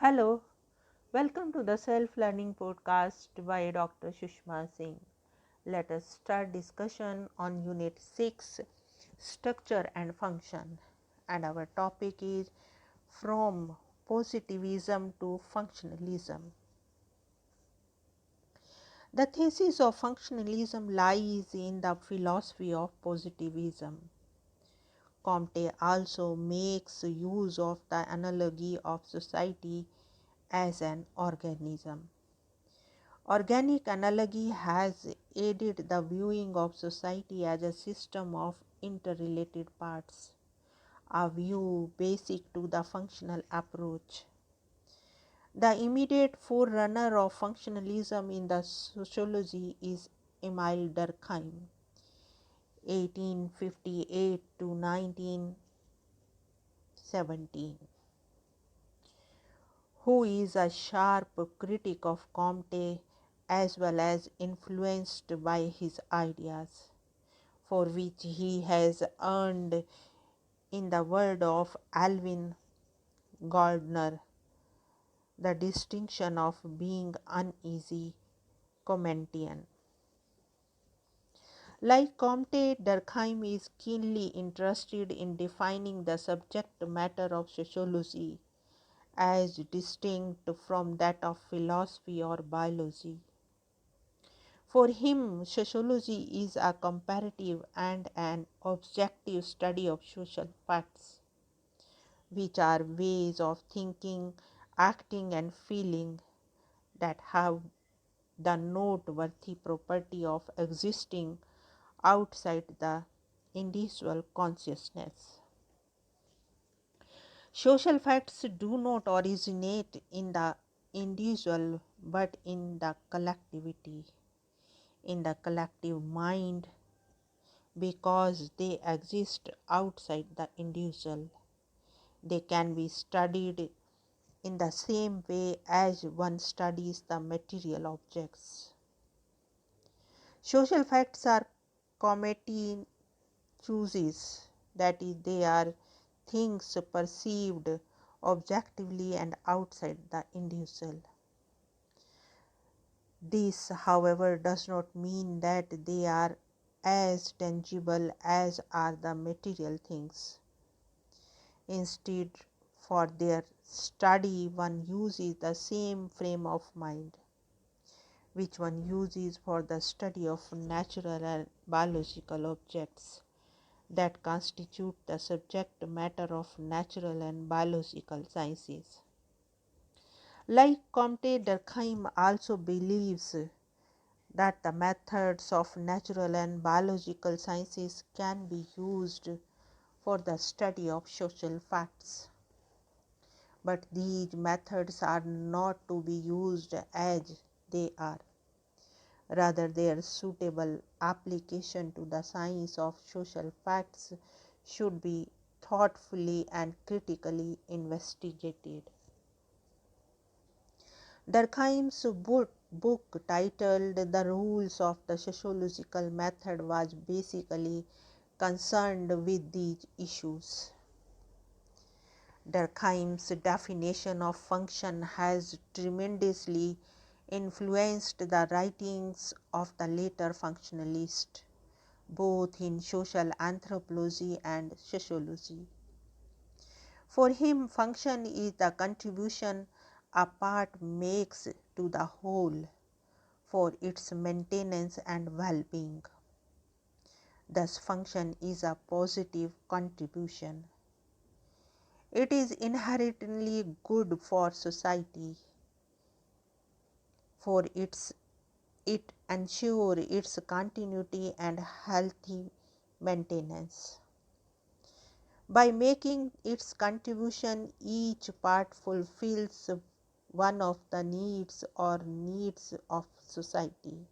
Hello, welcome to the self-learning podcast by Dr. Sushma Singh. Let us start discussion on Unit 6, Structure and Function, and our topic is From Positivism to Functionalism. The thesis of functionalism lies in the philosophy of positivism. Comte also makes use of the analogy of society as an organism. Organic analogy has aided the viewing of society as a system of interrelated parts, a view basic to the functional approach. The immediate forerunner of functionalism in the sociology is Emile Durkheim, 1858 to 1917, who is a sharp critic of Comte as well as influenced by his ideas, for which he has earned, in the word of Alvin Gardner, the distinction of being uneasy Comtean. Like Comte, Durkheim is keenly interested in defining the subject matter of sociology as distinct from that of philosophy or biology. For him, sociology is a comparative and an objective study of social facts, which are ways of thinking, acting, and feeling that have the noteworthy property of existing outside the individual consciousness. Social facts do not originate in the individual but in the collectivity, in the collective mind, because they exist outside the individual. They can be studied in the same way as one studies the material objects. Social facts are comity chooses, that is, they are things perceived objectively and outside the individual. This, however, does not mean that they are as tangible as are the material things. Instead, for their study, one uses the same frame of mind which one uses for the study of natural and biological objects that constitute the subject matter of natural and biological sciences. Like Comte, Durkheim also believes that the methods of natural and biological sciences can be used for the study of social facts. But these methods are not to be used as they are. Rather, their suitable application to the science of social facts should be thoughtfully and critically investigated. Durkheim's book titled The Rules of the Sociological Method was basically concerned with these issues. Durkheim's definition of function has tremendously influenced the writings of the later functionalists, both in social anthropology and sociology. For him, function is the contribution a part makes to the whole for its maintenance and well-being. Thus, function is a positive contribution. It is inherently good for society, for it ensures its continuity and healthy maintenance. By making its contribution, each part fulfills one of the needs or needs of society.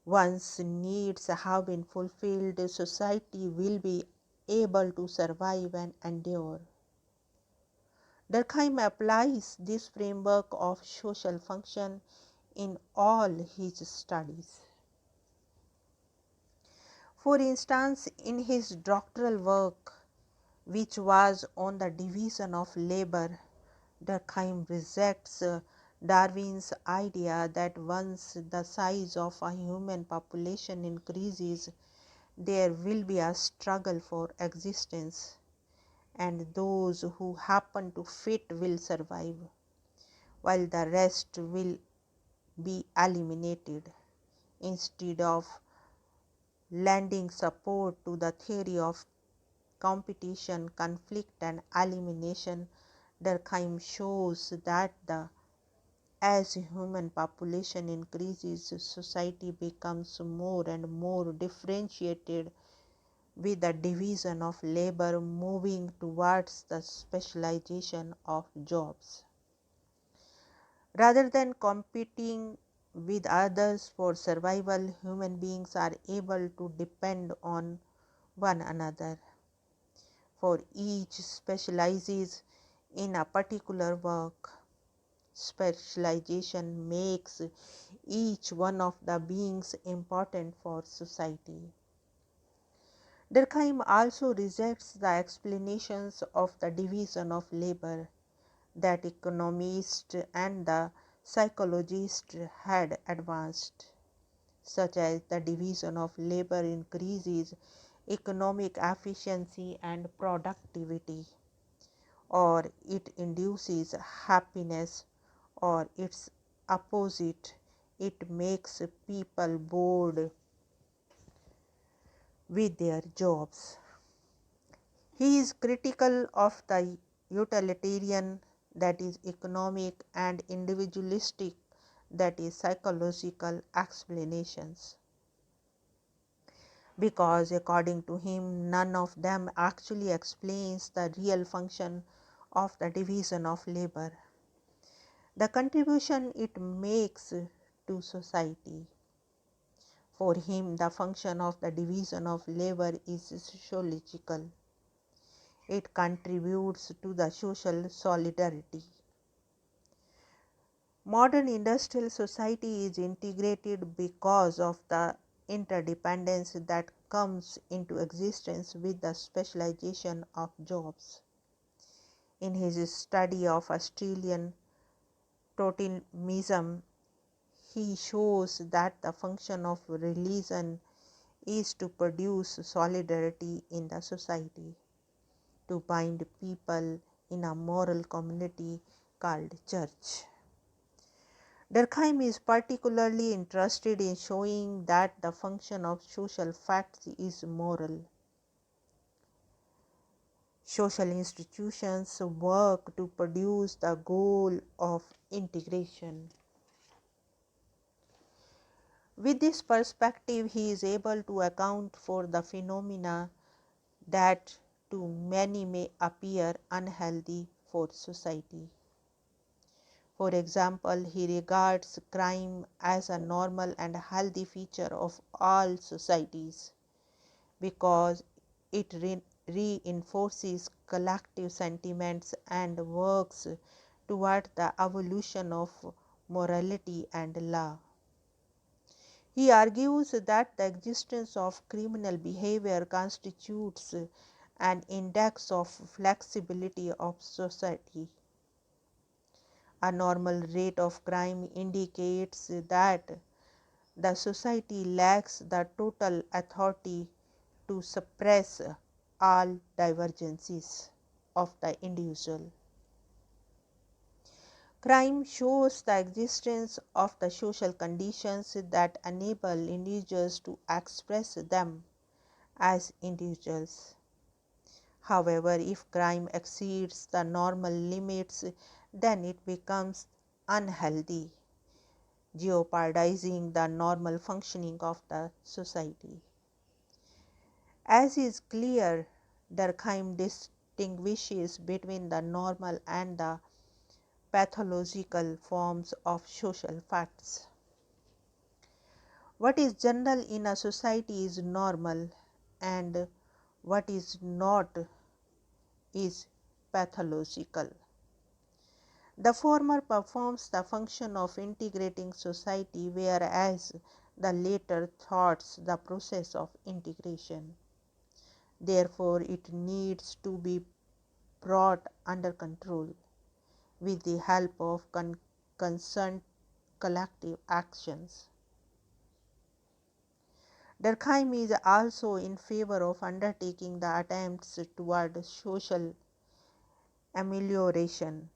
Once needs have been fulfilled, society will be able to survive and endure. Durkheim applies this framework of social function in all his studies. For instance, in his doctoral work, which was on the division of labor, Durkheim rejects Darwin's idea that once the size of a human population increases, there will be a struggle for existence, and those who happen to fit will survive, while the rest will be eliminated. Instead of lending support to the theory of competition, conflict, and elimination, Durkheim shows that as human population increases, society becomes more and more differentiated, with the division of labor moving towards the specialization of jobs. Rather than competing with others for survival, human beings are able to depend on one another. For each specializes in a particular work. Specialization makes each one of the beings important for society. Durkheim also rejects the explanations of the division of labor that economists and the psychologists had advanced, such as the division of labor increases economic efficiency and productivity, or it induces happiness, or its opposite, it makes people bored with their jobs. He is critical of the utilitarian, that is economic, and individualistic, that is psychological explanations, because according to him none of them actually explains the real function of the division of labor, the contribution it makes to society. For him, the function of the division of labor is sociological. It contributes to the social solidarity. Modern industrial society is integrated because of the interdependence that comes into existence with the specialization of jobs. In his study of Australian totemism, he shows that the function of religion is to produce solidarity in the society, to bind people in a moral community called church. Durkheim is particularly interested in showing that the function of social facts is moral. Social institutions work to produce the goal of integration. With this perspective, he is able to account for the phenomena that to many may appear unhealthy for society. For example, he regards crime as a normal and healthy feature of all societies because it reinforces collective sentiments and works toward the evolution of morality and law. He argues that the existence of criminal behavior constitutes an index of flexibility of society. A normal rate of crime indicates that the society lacks the total authority to suppress all divergences of the individual. Crime shows the existence of the social conditions that enable individuals to express them as individuals. However, if crime exceeds the normal limits, then it becomes unhealthy, jeopardizing the normal functioning of the society. As is clear, Durkheim distinguishes between the normal and the pathological forms of social facts. What is general in a society is normal, and what is not is pathological. The former performs the function of integrating society, whereas the latter thwarts the process of integration. Therefore, it needs to be brought under control. with the help of concerned collective actions. Durkheim is also in favor of undertaking the attempts toward social amelioration,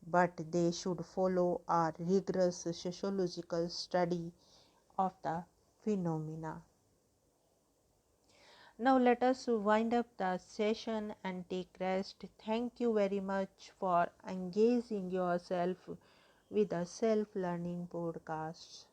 but they should follow a rigorous sociological study of the phenomena. Now let us wind up the session and take rest. Thank you very much for engaging yourself with the self-learning podcasts.